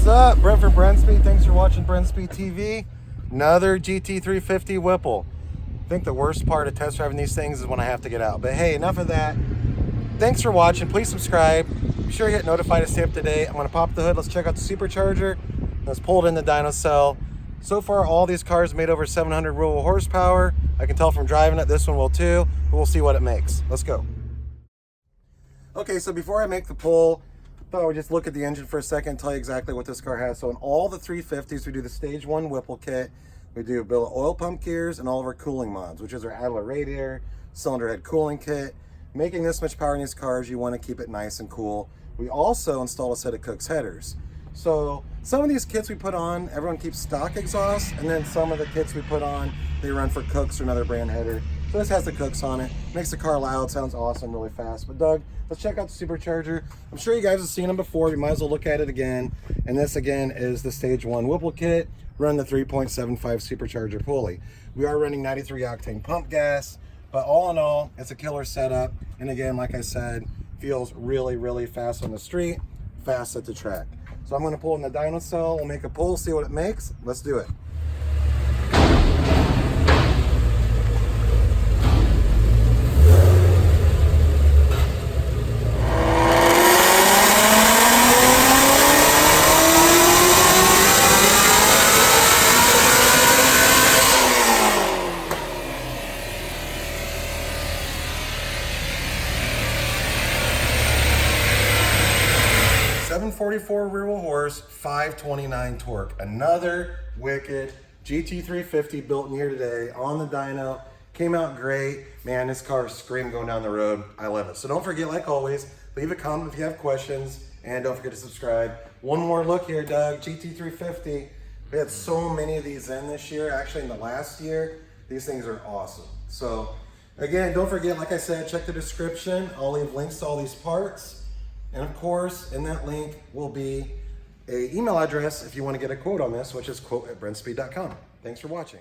up? Brent from Brenspeed. Thanks for watching Brenspeed TV. Another GT350 Whipple. I think the worst part of test driving these things is when I have to get out. But hey, enough of that. Thanks for watching. Please subscribe. Be sure to hit notify to stay up to date. I'm going to pop the hood. Let's check out the Supercharger. Let's pull it in the dyno cell. So far, all these cars made over 700 rural horsepower. I can tell from driving it, this one will too. But we'll see what it makes. Let's go. Okay, so before I make the pull, I thought I would just look at the engine for a second and tell you exactly what this car has. So in all the 350s, we do the stage 1 Whipple kit. We do a bill of oil pump gears and all of our cooling mods, which is our Adler radiator, cylinder head cooling kit. Making this much power in these cars, you want to keep it nice and cool. We also install a set of Kooks headers. So some of these kits we put on, everyone keeps stock exhaust, and then some of the kits we put on, they run for Kooks or another brand header. So this has the Kooks on it. Makes the car loud, sounds awesome, really fast. But Doug, let's check out the Supercharger. I'm sure you guys have seen them before. We might as well look at it again. And this again is the stage 1 Whipple kit. Run the 3.75 Supercharger pulley. We are running 93 octane pump gas, but all in all, it's a killer setup. And again, like I said, feels really, really fast on the street, fast at the track. So I'm gonna pull in the dyno cell. We'll make a pull, see what it makes. Let's do it. 744 rear wheel horse, 529 torque. Another wicked GT350 built in here today on the dyno. Came out great. Man, this car screamed going down the road. I love it. So don't forget, like always, leave a comment if you have questions, and don't forget to subscribe. One more look here, Doug. GT350. We had so many of these in this year. Actually, in the last year, these things are awesome. So again, don't forget, like I said, check the description. I'll leave links to all these parts. And of course, in that link will be an email address if you want to get a quote on this, which is quote@brenspeed.com. Thanks for watching.